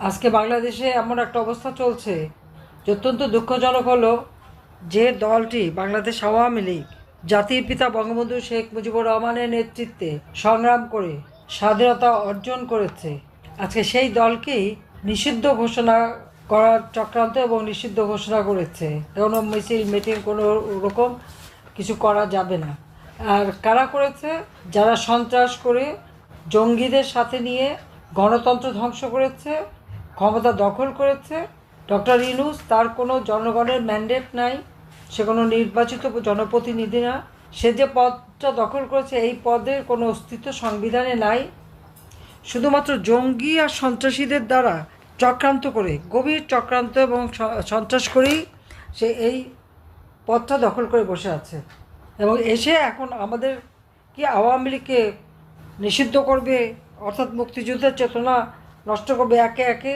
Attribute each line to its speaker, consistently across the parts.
Speaker 1: আজকে বাংলাদেশে এমন একটা অবস্থা চলছে যে অত্যন্ত দুঃখজনক হলো যে দলটি বাংলাদেশ আওয়ামী লীগ জাতির পিতা বঙ্গবন্ধু শেখ মুজিবুর রহমানের নেতৃত্বে সংগ্রাম করে স্বাধীনতা অর্জন করেছে, আজকে সেই দলকেই নিষিদ্ধ ঘোষণা করার চক্রান্ত এবং নিষিদ্ধ ঘোষণা করেছে। কোনো মিছিল মিটিং কোনো রকম কিছু করা যাবে না। আর কারা করেছে? যারা সন্ত্রাস করে জঙ্গিদের সাথে নিয়ে গণতন্ত্র ধ্বংস করেছে, ক্ষমতা দখল করেছে। ডক্টর ইউনূস, তার কোনো জনগণের ম্যান্ডেট নাই, সে কোনো নির্বাচিত জনপ্রতিনিধি না। সে যে পদটা দখল করেছে এই পদের কোনো অস্তিত্ব সংবিধানে নাই। শুধুমাত্র জঙ্গি আর সন্ত্রাসীদের দ্বারা চক্রান্ত করে, গভীর চক্রান্ত এবং সন্ত্রাস করেই সে এই পদটা দখল করে বসে আছে। এবং এসে এখন আমাদের কি আওয়ামী লীগকে নিষিদ্ধ করবে, অর্থাৎ মুক্তিযুদ্ধের চেতনা নষ্ট করবে। একে একে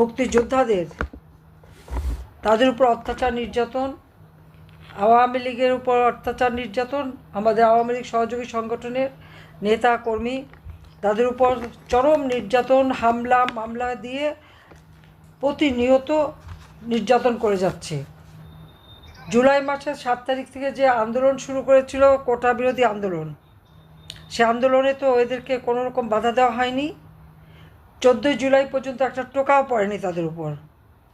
Speaker 1: মুক্তিযোদ্ধাদের, তাদের উপর অত্যাচার নির্যাতন, আওয়ামী লীগের উপর অত্যাচার নির্যাতন, আমাদের আওয়ামী লীগ সহযোগী সংগঠনের নেতা কর্মী, তাদের উপর চরম নির্যাতন, হামলা মামলা দিয়ে প্রতিনিয়ত নির্যাতন করে যাচ্ছে। জুলাই মাসের 7 তারিখ থেকে যে আন্দোলন শুরু করেছিল, কোটা বিরোধী আন্দোলন, সে আন্দোলনে তো এদেরকে কোনো রকম বাধা দেওয়া হয়নি। 14ই জুলাই পর্যন্ত একটা টোকাও পড়েনি তাদের উপর।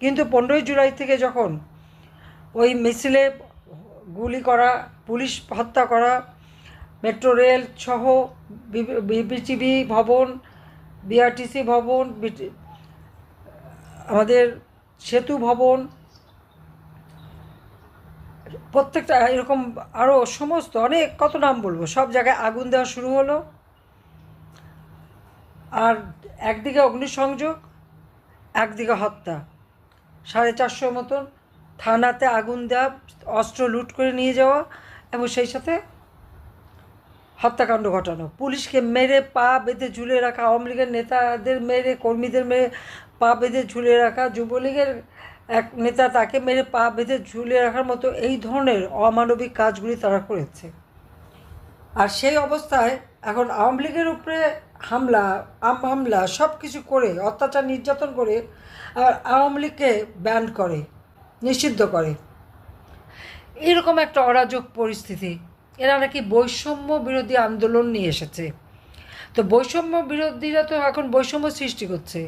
Speaker 1: কিন্তু 15ই জুলাই থেকে যখন ওই মিছিলে গুলি করা, পুলিশ হত্যা করা, মেট্রো রেল সহ বিপিটিভি ভবন, বিআরটিসি ভবন, আমাদের সেতু ভবন, প্রত্যেকটা এরকম আরও সমস্ত অনেক, কত নাম বলবো, সব জায়গায় আগুন দেওয়া শুরু হলো। আর একদিকে অগ্নিসংযোগ, একদিকে হত্যা। 450 মতন থানাতে আগুন দেওয়া, অস্ত্র লুট করে নিয়ে যাওয়া এবং সেই সাথে হত্যাকাণ্ড ঘটানো। পুলিশকে মেরে পা বেঁধে ঝুলে রাখা, আওয়ামী লীগের নেতাদের মেরে, কর্মীদের মেরে পা বেঁধে ঝুলে রাখা, যুবলীগের এক নেতা তাকে মেরে পা বেঁধে ঝুলে রাখার মতো এই ধরনের অমানবিক কাজগুলি তারা করেছে। আর সেই অবস্থায় এখন আওয়ামী লীগের উপরে হামলা সব কিছু করে, অত্যাচার নির্যাতন করে, আর আওয়ামী লীগকে ব্যান করে, নিষিদ্ধ করে। এরকম একটা অরাজক পরিস্থিতি। এরা নাকি বৈষম্য বিরোধী আন্দোলন নিয়ে এসেছে। তো বৈষম্য বিরোধীরা তো এখন বৈষম্য সৃষ্টি করছে।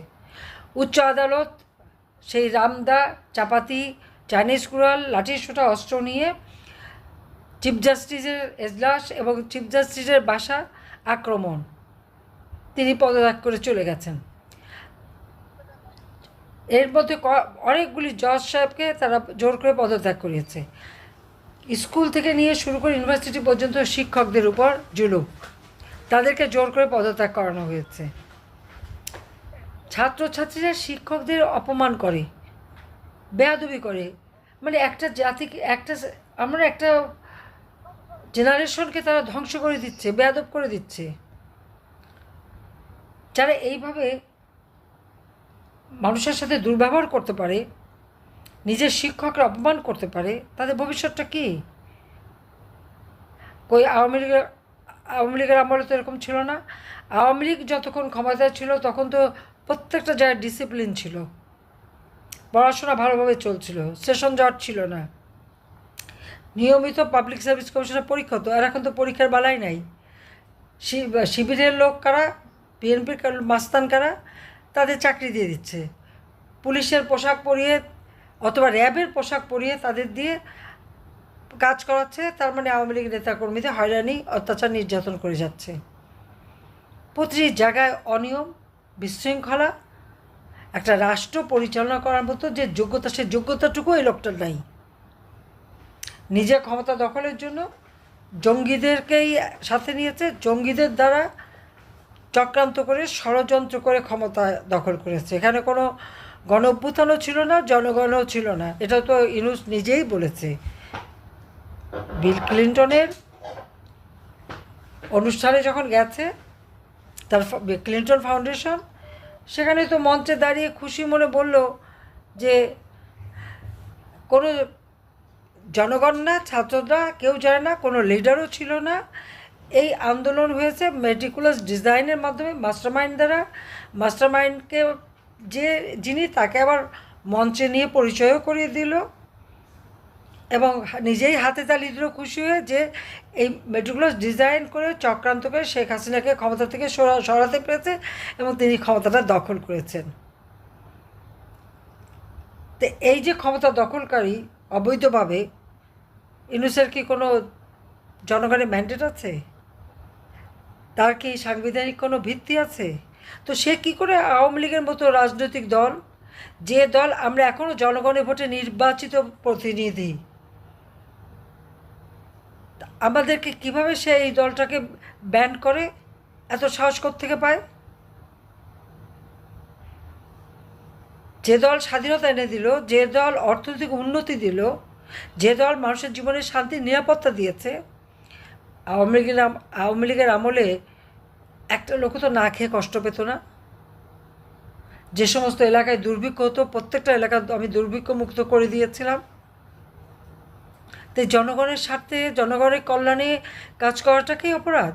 Speaker 1: উচ্চ আদালত সেই রামদা, চাপাতি, চাইনিজ কুড়াল, লাঠির সোঁটা অস্ত্র নিয়ে চিফ জাস্টিসের এজলাস এবং চিফ জাস্টিসের বাসা আক্রমণ, তিনি পদত্যাগ করে চলে গেছেন। এর মধ্যে অনেকগুলি জজ সাহেবকে তারা জোর করে পদত্যাগ করিয়েছে। স্কুল থেকে নিয়ে শুরু করে ইউনিভার্সিটি পর্যন্ত শিক্ষকদের উপর জুলুম, তাদেরকে জোর করে পদত্যাগ করানো হয়েছে। ছাত্রছাত্রীরা শিক্ষকদের অপমান করে, বেয়াদবি করে। মানে একটা জাতিকে, আমরা একটা জেনারেশনকে তারা ধ্বংস করে দিচ্ছে, বেয়াদব করে দিচ্ছে। যারা এইভাবে মানুষের সাথে দুর্ব্যবহার করতে পারে, নিজের শিক্ষকরা অপমান করতে পারে, তাদের ভবিষ্যৎটা কী? আওয়ামী লীগের আমলে তো এরকম ছিল না। আওয়ামী লীগ যতক্ষণ ক্ষমতায় ছিল তখন তো প্রত্যেকটা জায়গায় ডিসিপ্লিন ছিল, পড়াশোনা ভালোভাবে চলছিল, সেশন জট ছিল না, নিয়মিত পাবলিক সার্ভিস কমিশনের পরীক্ষা হতো। আর এখন তো পরীক্ষার বালাই নাই। শিবিরের লোক কারা, বিএনপির মাস্তান কারা, তাদের চাকরি দিয়ে দিচ্ছে। পুলিশের পোশাক পরিয়ে অথবা র্যাবের পোশাক পরিয়ে তাদের দিয়ে কাজ করাচ্ছে। তার মানে আওয়ামী লীগ নেতাকর্মীদের হয়রানি, অত্যাচার, নির্যাতন করে যাচ্ছে। প্রতিটি জায়গায় অনিয়ম, বিশৃঙ্খলা। একটা রাষ্ট্র পরিচালনা করার মতো যে যোগ্যতা, সে যোগ্যতাটুকু এই লোকটার নাই। নিজের ক্ষমতা দখলের জন্য জঙ্গিদেরকেই সাথে নিয়েছে, জঙ্গিদের দ্বারা চক্রান্ত করে, ষড়যন্ত্র করে ক্ষমতা দখল করেছে। এখানে কোনো গণ অভ্যুত্থানও ছিল না, জনগণও ছিল না। এটা তো ইউনূস নিজেই বলেছে। বিল ক্লিন্টনের অনুষ্ঠানে যখন গেছে, তার ক্লিন্টন ফাউন্ডেশন, সেখানে তো মঞ্চে দাঁড়িয়ে খুশি মনে বলল যে কোনো জনগণ না, ছাত্ররা কেউ যায় না, কোনো লিডারও ছিল না, এই আন্দোলন হয়েছে মেটিকুলাস ডিজাইনের মাধ্যমে, মাস্টারমাইন্ড দ্বারা। মাস্টারমাইন্ডকে যে যিনি তাকে আবার মঞ্চে নিয়ে পরিচয়ও করিয়ে দিল এবং নিজেই হাতে তালি দিল খুশি হয়ে যে এই মেট্রোগুলো ডিজাইন করে চক্রান্ত করে শেখ হাসিনাকে ক্ষমতা থেকে সরাতে পেরেছে এবং তিনি ক্ষমতাটা দখল করেছেন। তো এই যে ক্ষমতা দখলকারী অবৈধভাবে, ইউনূসের কি কোনো জনগণের ম্যান্ডেট আছে? তার কি সাংবিধানিক কোনো ভিত্তি আছে? তো সে কি করে আওয়ামী লীগের মতো রাজনৈতিক দল, যে দল আমরা এখনও জনগণের ভোটে নির্বাচিত প্রতিনিধি, আমাদেরকে কিভাবে সে এই দলটাকে ব্যান করে? এত সাহস থেকে পায়? যে দল স্বাধীনতা এনে দিল, যে দল অর্থনৈতিক উন্নতি দিল, যে দল মানুষের জীবনে শান্তি নিরাপত্তা দিয়েছে, আওয়ামী লীগের আমলে একটা লোক তো না খেয়ে কষ্ট পেত না। যে সমস্ত এলাকায় দুর্ভিক্ষ হতো প্রত্যেকটা এলাকা আমি দুর্ভিক্ষ মুক্ত করে দিয়েছিলাম। তাই জনগণের স্বার্থে জনগণের কল্যাণে কাজ করাটাকেই অপরাধ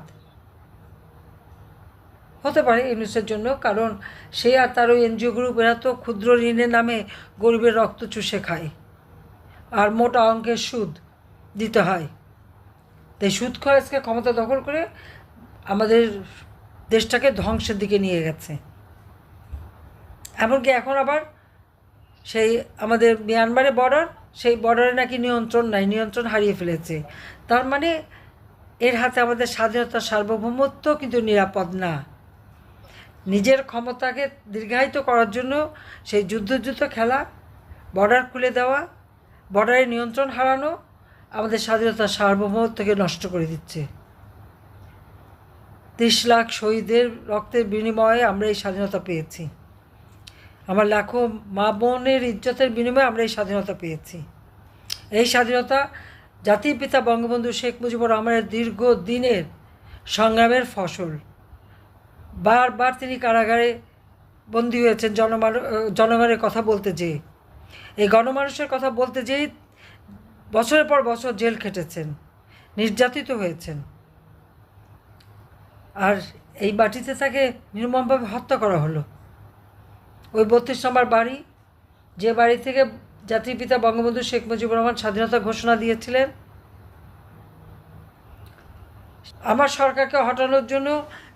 Speaker 1: হতে পারে ইউনূসের জন্য, কারণ সে আর তার ওই এনজিও গ্রুপ এরা তো ক্ষুদ্র ঋণের নামে গরিবের রক্ত চুষে খায় আর মোটা অঙ্কের সুদ দিতে হয়। তাই সুদ খরচকে ক্ষমতা দখল করে আমাদের দেশটাকে ধ্বংসের দিকে নিয়ে গেছে। এমনকি এখন আবার সেই আমাদের মিয়ানমারের বর্ডার, সেই বর্ডারে নাকি নিয়ন্ত্রণ নাই, নিয়ন্ত্রণ হারিয়ে ফেলেছে। তার মানে এর হাতে আমাদের স্বাধীনতা সার্বভৌমত্ব কিন্তু নিরাপদ না। নিজের ক্ষমতাকে দীর্ঘায়িত করার জন্য সেই যুদ্ধ খেলা, বর্ডার খুলে দেওয়া, বর্ডারে নিয়ন্ত্রণ হারানো আমাদের স্বাধীনতার সার্বভৌমত্বকে নষ্ট করে দিচ্ছে। 30 লাখ শহীদের রক্তের বিনিময়ে আমরা এই স্বাধীনতা পেয়েছি। আমার লাখো মা বোনের ইজ্জতের বিনিময়ে আমরা এই স্বাধীনতা পেয়েছি। এই স্বাধীনতা জাতির পিতা বঙ্গবন্ধু শেখ মুজিবুর রহমানের দীর্ঘ দিনের সংগ্রামের ফসল। বারবার তিনি কারাগারে বন্দী হয়েছেন জনগণের কথা বলতে যেয়ে, এই গণমানুষের কথা বলতে যেয়ে বছরের পর বছর জেল খেটেছেন, নির্যাতিত হয়েছেন। আর এই বাটিতে তাকে নির্মমভাবে হত্যা করা হলো। ওই 32 নম্বর বাড়ি, যে বাড়ি থেকে জাতির পিতা বঙ্গবন্ধু শেখ মুজিবুর রহমান স্বাধীনতা ঘোষণা দিয়েছিলেন, আমার সরকারকে হটানোর জন্য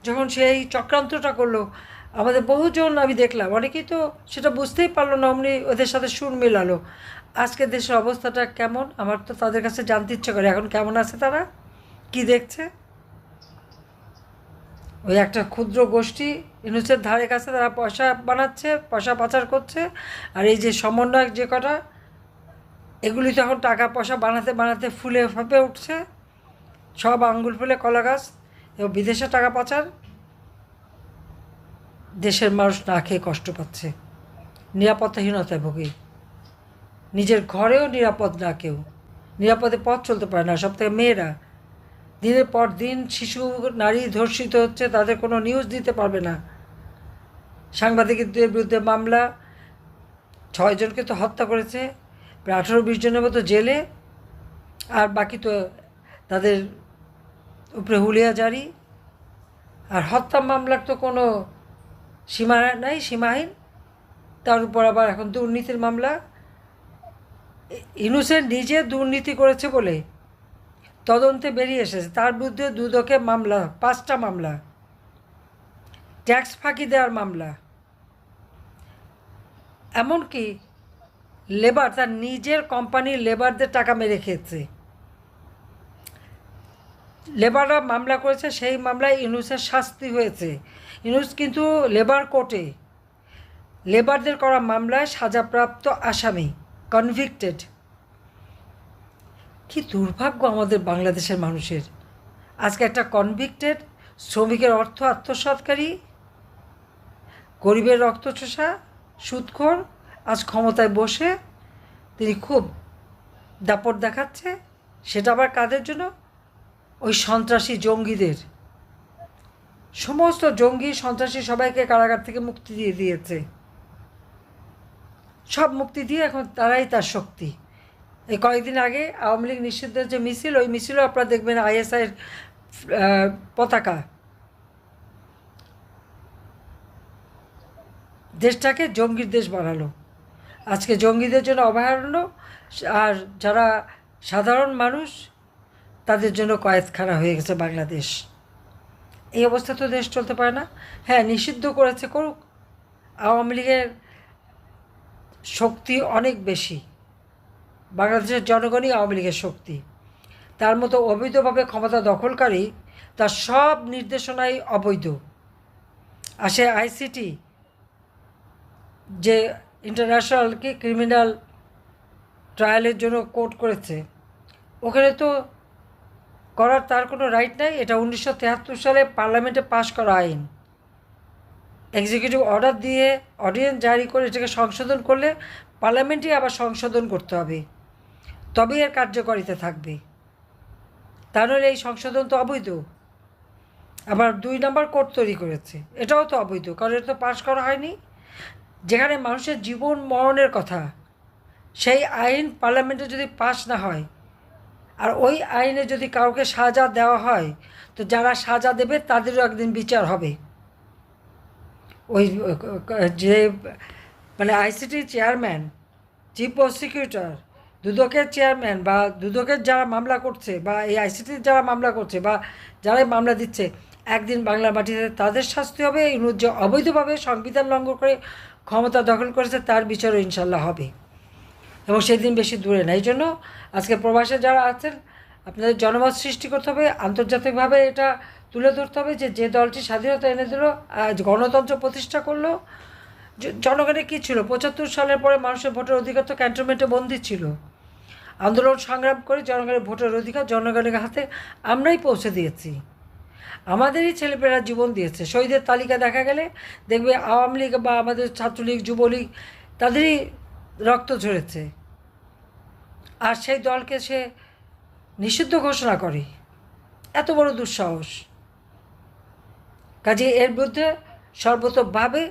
Speaker 1: যখন সেই চক্রান্তটা করলো, আমাদের বহুজন আমি দেখলাম, অনেকেই তো সেটা বুঝতেই পারলো না, অমনি ওদের সাথে সুর মেলালো। আজকে দেশের অবস্থাটা কেমন আমার তো তাদের কাছে জানতে ইচ্ছে করে, এখন কেমন আছে তারা, কি দেখছে? ওই একটা ক্ষুদ্র গোষ্ঠী ইউনূসের ধারে কাছে তারা পয়সা বানাচ্ছে, পয়সা পাচার করছে। আর এই যে সমন্বয়ক যে কটা, এগুলি তখন টাকা পয়সা বানাতে বানাতে ফুলে ফাঁপে উঠছে, সব আঙ্গুল ফুলে কলা গাছ, এবং বিদেশে টাকা পাচার। দেশের মানুষ না খেয়ে কষ্ট পাচ্ছে, নিরাপত্তাহীনতায় ভোগে, নিজের ঘরেও নিরাপদ না, কেউ নিরাপদে পথ চলতে পারে না। সব থেকে মেয়েরা দিনের পর দিন শিশু নারী ধর্ষিত হচ্ছে, তাদের কোনো নিউজ দিতে পারবে না। সাংবাদিকদের বিরুদ্ধে মামলা, 6 জনকে তো হত্যা করেছে, প্রায় 18-20 জনের মতো জেলে, আর বাকি তো তাদের উপরে হুলিয়া জারি। আর হত্যা মামলার তো কোনো সীমা নাই, সীমাহীন। তার উপর আবার এখন দুর্নীতির মামলা। ইউনূসের নিজে দুর্নীতি করেছে বলে তদন্তে বেরিয়ে এসেছে, তার বিরুদ্ধে দুদকে মামলা, 5টা মামলা, ট্যাক্স ফাঁকি দেওয়ার মামলা। এমনকি লেবার, তার নিজের কোম্পানির লেবারদের টাকা মেরে খেয়েছে। লেবাররা মামলা করেছে, সেই মামলায় ইউনূসের শাস্তি হয়েছে। ইউনূস কিন্তু লেবার কোর্টে লেবারদের করা মামলায় সাজাপ্রাপ্ত আসামি, কনভিক্টেড। কি দুর্ভাগ্য আমাদের বাংলাদেশের মানুষের। আজকে একটা কনভিক্টেড শ্রমিকের অর্থ আত্মসাৎকারী, গরিবের রক্তচোষা, সুদখোর, আজ ক্ষমতায় বসে তিনি খুব দাপট দেখাচ্ছে। সেটা আবার কাদের জন্য? ওই সন্ত্রাসী জঙ্গিদের। সমস্ত জঙ্গি সন্ত্রাসী সবাইকে কারাগার থেকে মুক্তি দিয়ে দিয়েছে, সব মুক্তি দিয়ে এখন তারাই তার শক্তি। এই কয়েকদিন আগে আওয়ামী লীগ নিষিদ্ধের যে মিছিল, ওই মিছিলও আপনারা দেখবেন আইএসআইয়ের পতাকা। দেশটাকে জঙ্গির দেশ বানালো। আজকে জঙ্গিদের জন্য অভয়ারণ্য, আর যারা সাধারণ মানুষ তাদের জন্য কয়েদখানা হয়ে গেছে বাংলাদেশ। এই অবস্থা তো দেশ চলতে পারে না। হ্যাঁ, নিষিদ্ধ করেছে, করুক। আওয়ামী লীগের শক্তি অনেক বেশি, বাংলাদেশের জনগণই আওয়ামী লীগের শক্তি। তার মতো অবৈধভাবে ক্ষমতা দখলকারী, তার সব নির্দেশনাই অবৈধ। আর সে আইসিটি যে ইন্টারন্যাশনাল ক্রিমিনাল ট্রায়ালের জন্য কোর্ট করেছে, ওখানে তো করার তার কোনো রাইট নাই। এটা 1973 সালে পার্লামেন্টে পাশ করা আইন। এক্সিকিউটিভ অর্ডার দিয়ে অর্ডিন্যান্স জারি করে এটাকে সংশোধন করলে পার্লামেন্টই আবার সংশোধন করতে হবে, তবেই এর কার্যকারিতা থাকবে। তা নাহলে এই সংশোধন তো অবৈধ। আবার 2 নম্বর কোর্ট তৈরি করেছে, এটাও তো অবৈধ, কারণ এটা তো পাশ করা হয়নি। যেখানে মানুষের জীবন মরণের কথা, সেই আইন পার্লামেন্টে যদি পাশ না হয়, আর ওই আইনে যদি কাউকে সাজা দেওয়া হয়, তো যারা সাজা দেবে তাদেরও একদিন বিচার হবে। ওই যে মানে আইসিটির চেয়ারম্যান, চিফ প্রসিকিউটর, দুদকের চেয়ারম্যান, বা দুদকের যারা মামলা করছে, বা এই আইসিটির যারা মামলা করছে, বা যারাই মামলা দিচ্ছে, একদিন বাংলা মাটিতে তাদের শাস্তি হবে। এই যে অবৈধভাবে সংবিধান লঙ্ঘন করে ক্ষমতা দখল করেছে তার বিচারও ইনশাল্লাহ হবে, এবং সেদিন বেশি দূরে না। এই জন্য আজকে প্রবাসে যারা আছেন, আপনাদের জনমত সৃষ্টি করতে হবে, আন্তর্জাতিকভাবে এটা তুলে ধরতে হবে যে যে দলটি স্বাধীনতা এনে দিল, গণতন্ত্র প্রতিষ্ঠা করলো। জনগণের কী ছিল? 75 সালের পরে মানুষের ভোটের অধিকার তো ক্যান্টনমেন্টে বন্দী ছিল। আন্দোলন সংগ্রাম করে জনগণের ভোটের অধিকার জনগণের হাতে আমরাই পৌঁছে দিয়েছি। আমাদেরই ছেলেমেয়েরা জীবন দিয়েছে। শহীদের তালিকা দেখা গেলে দেখবে আওয়ামী লীগ বা আমাদের ছাত্রলীগ, যুবলীগ, তাদেরই রক্ত ঝরেছে। আর সেই দলকে সে নিষিদ্ধ ঘোষণা করে, এত বড় দুঃসাহস। কাজে এর বিরুদ্ধে সর্বতোভাবে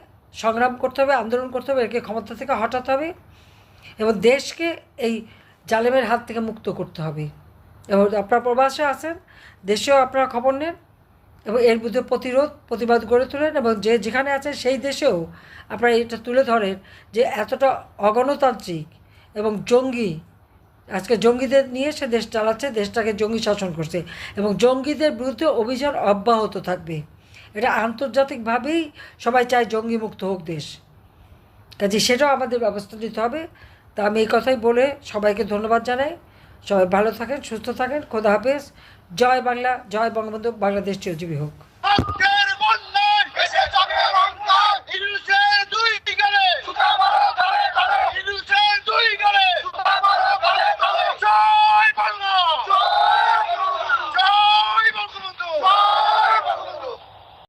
Speaker 1: সংগ্রাম করতে হবে, আন্দোলন করতে হবে, একে ক্ষমতা থেকে হটাতে হবে, এবং দেশকে এই জালেমের হাত থেকে মুক্ত করতে হবে। এবং আপনারা প্রবাসে আছেন, দেশেও আপনারা খবর নেন, এবং এর বিরুদ্ধে প্রতিবাদ গড়ে তোলেন, এবং যে যেখানে আছেন সেই দেশেও আপনারা এটা তুলে ধরেন যে এতটা অগণতান্ত্রিক এবং জঙ্গি, আজকে জঙ্গিদের নিয়ে সে দেশ চালাচ্ছে, দেশটাকে জঙ্গি শাসন করছে, এবং জঙ্গিদের বিরুদ্ধে অভিযান অব্যাহত থাকবে। এটা আন্তর্জাতিকভাবেই সবাই চায় জঙ্গি মুক্ত হোক দেশ। কাজে সেটাও আমাদের ব্যবস্থা নিতে হবে। তা আমি এই কথাই বলে সবাইকে ধন্যবাদ জানাই। সবাই ভালো থাকেন, সুস্থ থাকেন। খোদা হাফেজ। জয় বাংলা, জয় বঙ্গবন্ধু, বাংলাদেশ চিরজীবী হোক।